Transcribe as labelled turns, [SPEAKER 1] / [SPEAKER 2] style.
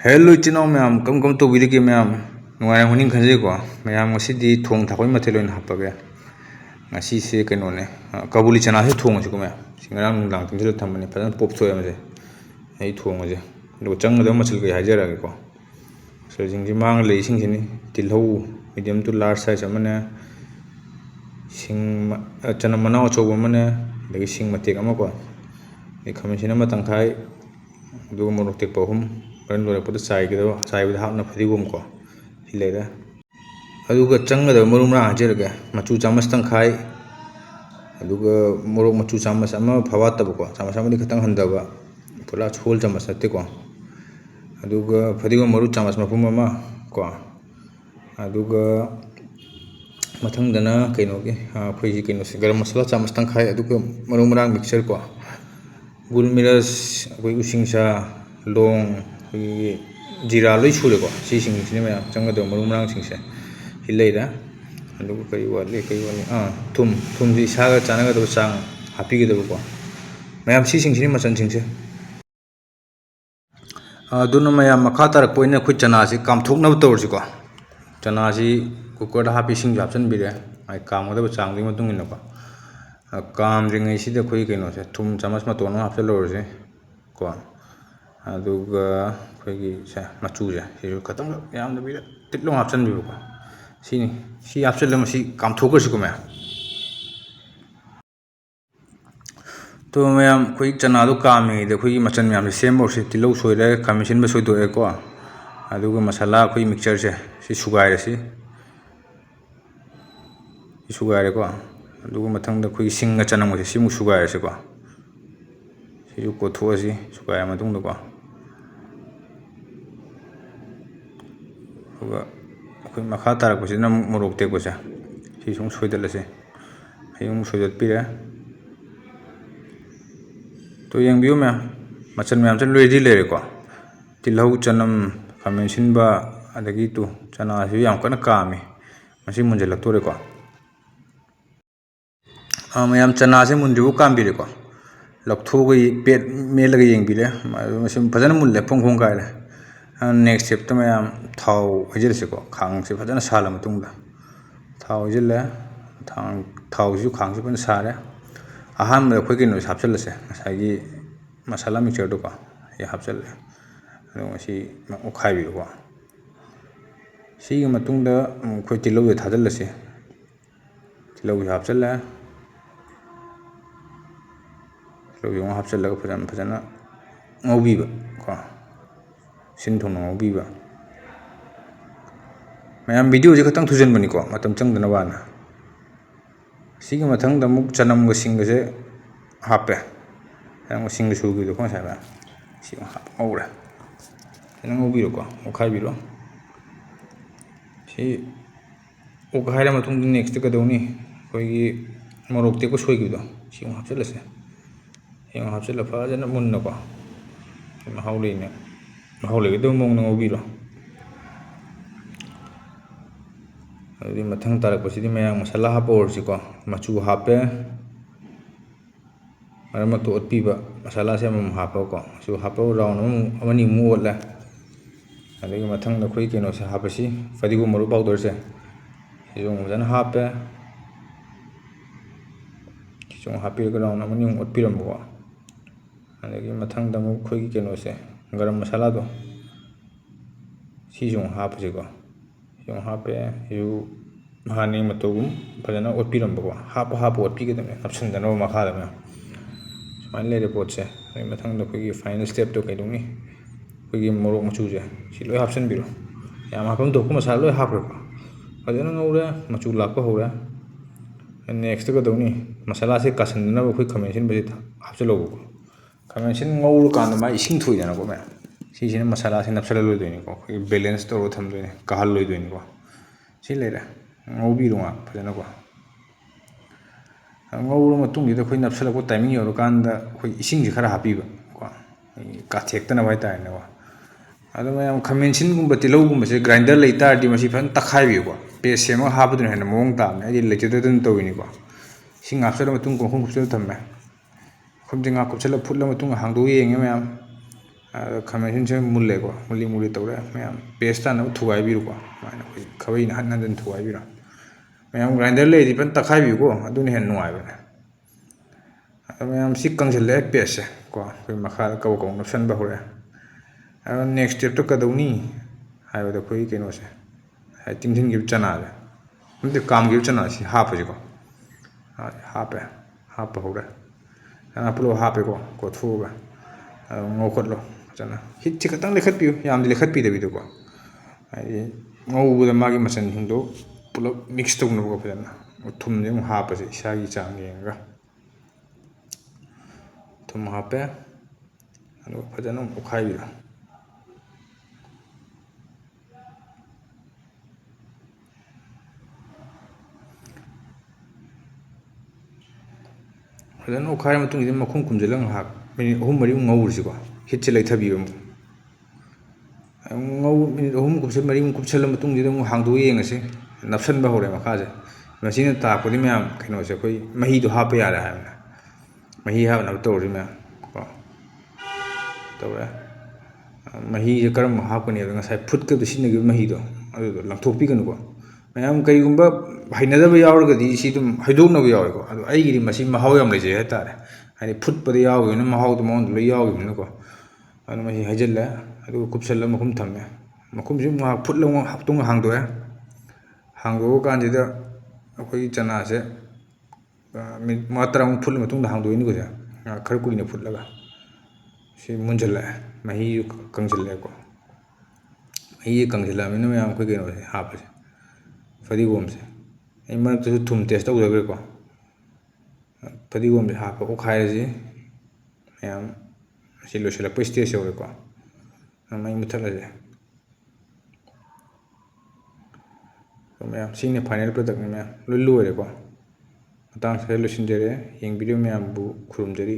[SPEAKER 1] Hello chino ma'am कम कम तो विधि के ma'am नुआय honing खजे को ma'am ngasi thong thakoi mathel oin hapage ngasi se keno ne kabuli chana se thong ko ma'am singarang nunglang tum se thamani phajan pop thoi amje ei thong je lo chang da machil ke hajara ko so jing ji mang le sing sini tilhou medium to large size amane sing chana manao chow amane legi sing matek ama ko e khamin sina ma tangkhai du morok tek pahum ren lore put sai ke do sai with hapna phadi gum ko hilera aduga changa da marum ra hajer ga machu chamas tangkhai aduga morok machu chamas ama phawat tab ko chamas amani khatang handaba pura chhol chamas ate ko aduga phadi gum maru chamas mapum ama ko aduga mathang dana kaino ke phoi kaino se garam masala chamas tangkhai aduga marum rang mixer ko gulmiras koi usingsa long जीरा लोई छुले को सी सिंग सिने में चंगा दो मरु मरांग सिंग से हिलेदा अंदु कई वाले थुम थुम जी saga चाना दो सांग हापी के दो को मैम सी सिंग सिने मचन सिंग से दोनों मैम मखा तारक पोइने खुद चना से काम थोकनब तौर को चना से कुकर हापी सिंग जापसन बिरे आई काम गदब चांग दि मतुंग इन को काम रिंगै सिदे खोई कइनो से थुम चमच मा तोन हापसे लोर से को aduga khoi sa machu ja si khatam yam da bi titlong option bi ko si option le masi kam thoker si ko ma to mayam khoi chana do kam mi de khoi machan myam sem or si tilo soi re commission ba soi do e ko aduga masala khoi mixture se si sugai re si sugai re ko aduga mathang da khoi sing ga chanang mo si mu sugai re si ko si ko tho si sugai ma tung do ko अखोई मखा तारकपसिना मोरोक टेकपसे सी सुं सोइदलसे हयुं सोइदत पिरे तो यंगबियो ma'am मचन ma'am से ready लेरे को तिलहौ चनम खामेन सिनबा अदगी तु चना से याम कन कामी मसी मुंजलक तोरे को मैम चना से मुंजबु काम बिरे को लखथोगई पेट मेलगा यंगबिले मसी फजन मुल्ले फोंखों गायले नेक्स्ट स्टेप तो मैम थाव हजरसे को खांग से फजन साल मतुंगदा थाव हजले थाव जु खांग से फन सारे अहम में खोई किनो हापचलसे ngसागी मसाला मिक्सचर दो को ये हापचले सी ओखाइ बि को सी मतुंगदा खोई तिलौ दे थाजलसे तिलौ हापचले तिलौ यो हापचले फजन फजन ngौबि को sin thong no bi ba ma'am video जे खतंग थुजन बनी को मतम चंग दना वाना सिग मथंग द मुक चनम ग सिंग से हापे हम सिंग सु gi को साबा सि हाप औरा नंग ओबि रो को ओखाइ बि रो सि ओखाइ रा मथुंग नेक्स्ट क दौनी कोई गी मोरोक ते को सोइ gi दो सि हापचलसे हे हापचल फजन मुन न को हाउले ने हाउले दो मोंग न ओबि रो अभी मथंग तारक पसिदी मैम मसाला हापो और सिको मचू हापे मरम तो ओतपीबा मसाला से हम हापो को सु हापो राउंड अमनी मु ओला अदगी मथंग द खोई केनो से हापसी फदिगो मरु पाउडर से जो जन हापे जो हापी ग राउंड अमनी ओतपीरम को अदगी मथंग द मु खोई केनो से गरम मसाला दो सी जो हापसे को यो हापे यू हानि मतोगुम फजना ओतपीरम को हाप हाप ओतपी के दमे ऑप्शन दनो मखा दमे सुमान ले रिपोर्ट से अई मथंग द कोई फाइनल स्टेप तो कई दुनी कोई मोरोक मचू जे सी लोय ऑप्शन बिरो याम हापम तो को मसाला लोय हाप रो फजना ngौरे मचू लाको होरा नेक्स्ट को दउनी मसाला से कासन दना कोई कमेंशन बजे हापचलो को कमेंशन ngौर कान मा इसिंग थोइ दना को मैं सी सिने मसाला से नपसल लोय दोनी को बैलेंस तो थम दोनी कहल लोय दोनी को सी लेरा ngौबि रोंगा फजना को ngौरो मतुंग दे खोइ नपसल को टाइमिंग योर कान दा खोइ इसिंग जे खरा हापीबा को काथेक्तना बाय ताय ने अदो मैं खमेंसिन गुम बतिलौ गुम से ग्राइंडर लेता दि मसी फन तखाइबि को पेस्ट सेम हापदुन हेन मोंग ताने दि लेचदन तोविनी को सिंग हापसल मतुंग को खुम खुसल थम्मे खुम जिंगा खुसल फुटल मतुंग हांगदो येंगे मैम ꯈꯥꯃꯦꯟꯁꯤꯟꯁꯦ ꯃꯨꯜꯂꯦꯀꯣ ꯃꯨꯜꯂꯤ ꯇꯧꯔꯦ ꯃꯌꯥꯝ ꯄꯦꯁ ꯇꯥꯅꯕ ꯊꯨꯒꯥꯏꯕꯤꯔꯨꯀꯣ ꯁꯨꯃꯥꯏꯅ ꯑꯩꯈꯣꯏ ꯈꯥꯕꯩꯅ ꯍꯟꯖꯤꯟ ꯊꯨꯒꯥꯏꯕꯤꯔꯣ ꯃꯌꯥꯝ ꯒ꯭ꯔꯥꯏꯟꯗꯔ ꯂꯩꯔꯗꯤ ꯐꯖꯅ ꯇꯛꯈꯥꯏꯕꯤꯌꯨꯀꯣ ꯑꯗꯨꯅ ꯍꯦꯟꯅ ꯅꯨꯡꯉꯥꯏꯕꯅꯦ ꯑꯗꯣ ꯃꯌꯥꯝ ꯁꯤ ꯀꯪꯁꯤꯜꯂꯛꯑꯦ ꯄꯦꯁꯁꯦ ꯀꯣ ꯑꯩꯈꯣꯏ ꯃꯈꯥꯗ ꯀꯧ ꯅꯞꯁꯟꯕ ꯍꯧꯔꯛꯑꯦ ꯑꯗꯣ ꯅꯦꯛꯁ ꯁ꯭ꯇꯦꯞꯇ ꯀꯩꯗꯧꯅꯤ ꯍꯥꯏꯕꯗ ꯑꯩꯈꯣꯏꯒꯤ ꯀꯩꯅꯣꯁꯦ ꯇꯤꯡꯁꯤꯟꯈꯤꯕ ꯆꯅꯥꯁꯦ ꯑꯝꯇ ꯀꯥꯝꯈꯤꯕ ꯆꯅꯥꯁꯤ ꯍꯥꯞꯄꯁꯤꯀꯣ ꯍꯥꯞꯄꯦ ꯍꯥꯞꯄ ꯍꯧꯔꯦ ꯆꯅꯥ ꯄꯨꯜꯂꯞ ꯍꯥꯞꯄꯦꯀꯣ ꯀꯣꯠꯊꯣꯛꯑꯒ ꯉꯧꯈꯠꯂꯣ ꯐꯖꯅ ꯍꯤꯠꯁꯦ ꯈꯤꯇꯪ ꯂꯩꯈꯠꯄꯤꯌꯨ ꯌꯥꯝꯗꯤ ꯂꯩꯈꯠꯄꯤꯗꯕꯤꯗꯀꯣ ꯍꯥꯏꯗꯤ ꯉꯧꯕꯗ ꯃꯥꯒꯤ ꯃꯆꯜꯁꯤꯡꯗꯣ ꯄꯨꯂꯞ ꯃꯤꯛꯁ ꯇꯧꯅꯕꯀꯣ ꯐꯖꯅ ꯊꯨꯝꯁꯦ ꯑꯃꯨꯛ ꯍꯥꯞꯄꯁꯦ ꯏꯁꯥꯒꯤ ꯆꯥꯡ ꯌꯦꯡꯉꯒ ꯊꯨꯝ ꯍꯥꯞꯄꯦ ꯑꯗꯨꯒ ꯐꯖꯅ ꯑꯃꯨꯛ ꯑꯣꯠꯈꯥꯏꯕꯤꯔꯣ ꯐꯖꯅ ꯑꯣꯠꯈꯥꯏꯔ ꯃꯇꯨꯡꯁꯤꯗ ꯃꯈꯨꯝ ꯈꯨꯝꯖꯤꯜꯂꯒ ꯉꯥꯏꯍꯥꯛ ꯃꯤꯅꯤꯠ 3-4 ꯉꯧꯔꯁꯤꯀꯣ ꯍꯤꯠꯁꯦ ꯂꯩꯊꯕꯤꯌꯨ ꯑꯃꯨꯛ ꯃꯤꯅꯤꯠ 3-4 ꯀꯨꯞꯁꯜꯂ ꯃꯇꯨꯡꯁꯤꯗ ꯑꯃꯨꯛ ꯍꯥꯡꯗꯣꯛꯑ ꯌꯦꯡꯉꯁꯤ ꯅꯞꯁꯟꯕ ꯍꯧꯔꯦ ꯃꯈꯥꯁꯦ ꯃꯁꯤꯅ ꯇꯥꯛꯄꯗꯤ ꯃꯌꯥꯝ ꯀꯩꯅꯣꯁꯦ ꯑꯩꯈꯣꯏ ꯃꯍꯤꯗꯣ ꯍꯥꯞꯄ ꯌꯥꯔꯦ ꯍꯥꯏꯕꯅꯦ ꯃꯍꯤ ꯍꯥꯞꯅꯕ ꯇꯧꯔꯁꯤ ꯃꯌꯥꯝ ꯀꯣ ꯇꯧꯔꯦ ꯃꯍꯤꯁꯦ ꯀꯔꯝꯕ ꯍꯥꯞꯀꯅꯤ ꯑꯗꯣ ꯉꯁꯥꯏ ꯐꯨꯠꯀꯗ ꯁꯤꯖꯤꯟꯅꯈꯤꯕ ꯃꯍꯤꯗꯣ ꯑꯗꯨꯗꯣ ꯂꯪꯊꯣꯛꯄꯤꯒꯅꯨꯀꯣ ꯃꯌꯥꯝ ꯀꯔꯤꯒꯨꯝꯕ ꯍꯩꯅꯗꯕ ꯌꯥꯎꯔꯒꯗꯤ ꯁꯤ ꯑꯗꯨꯝ ꯍꯩꯗꯣꯛꯅꯕ ꯌꯥꯎꯋꯦꯀꯣ ꯑꯗꯣ ꯑꯩꯒꯤꯗꯤ ꯃꯁꯤ ꯃꯍꯥꯎ ꯌꯥꯝ ꯂꯩꯖꯩ ꯍꯥꯏꯇꯥꯔꯦ ꯍꯥꯏꯗꯤ ꯐꯨꯠꯄꯗ ꯌꯥꯎꯈꯤꯕꯅꯤꯅ ꯃꯍꯥꯎꯗꯣ ꯃꯉꯣꯟꯗ ꯂꯣꯏ ꯌꯥꯎꯈꯤꯕꯅꯤꯅꯀꯣ ꯑꯗꯨꯅ ꯃꯍꯤ ꯍꯩꯖꯤꯜꯂꯦ ꯑꯗꯨꯒ ꯀꯨꯞꯁꯜꯂ ꯃꯈꯨꯝ ꯊꯝꯃꯦ ꯃꯈꯨꯝꯁꯤ ꯉꯥꯏꯍꯥꯛ ꯐꯨꯠꯂ ꯃꯇꯨꯡꯗ ꯍꯥꯡꯗꯣꯛꯑꯦ ꯍꯥꯡꯗꯣꯛꯑ ꯀꯥꯟꯁꯤꯗ ꯑꯩꯈꯣꯏꯒꯤ ꯆꯅꯥꯁꯦ ꯃꯤꯅꯤꯠ 5-10 ꯐꯨꯠꯂ ꯃꯇꯨꯡꯗ ꯍꯥꯡꯗꯣꯛꯏꯅꯤꯀꯣ ꯉꯥꯏꯍꯥꯛ ꯈꯔ ꯀꯨꯏꯅ ꯐꯨꯠꯂꯒ ꯁꯤ ꯃꯨꯟꯁꯤꯜꯂꯛꯑꯦ ꯃꯍꯤꯁꯨ ꯀꯪꯁꯤꯜꯂꯛꯑꯦꯀꯣ ꯃꯍꯤꯁꯦ ꯀꯪꯁꯤꯜꯂꯛꯑꯕꯅꯤꯅ ꯃꯌꯥꯝ ꯑꯩꯈꯣꯏ ꯀꯩꯅꯣꯁꯦ ꯍꯥꯞꯄꯁꯦ ꯐꯗꯤꯒꯣꯝꯁꯦ ꯑꯩ ꯃꯔꯛꯇꯁꯨ ꯊꯨꯝ ꯇꯦꯁ ꯇꯧꯖꯈ꯭ꯔꯦꯀꯣ ꯐꯗꯤꯒꯣꯝꯁꯦ ꯍꯥꯞꯄ ꯑꯣꯠꯈꯥꯏꯔꯁꯤ ꯃꯌꯥꯝ ꯑꯁꯤ ꯂꯣꯏꯁꯤꯜꯂꯛꯄ ꯁ꯭ꯇꯦꯖ ꯌꯧꯔꯦꯀꯣ ꯃꯩ ꯃꯨꯊꯠꯂꯁꯦ ꯃꯌꯥꯝ ꯁꯤꯅ ꯐꯥꯏꯅꯦꯜ ꯄ꯭ꯔꯗꯛꯅꯤ ꯃꯌꯥꯝ ꯂꯣꯏ ꯂꯣꯏꯔꯦꯀꯣ ꯃꯇꯥꯡ ꯁ꯭ꯋꯥꯏꯗ ꯂꯣꯏꯁꯤꯟꯖꯔꯦ ꯌꯦꯡꯕꯤꯔꯤꯕ ꯃꯌꯥꯝꯕꯨ ꯈꯨꯔꯨꯝꯖꯔꯤ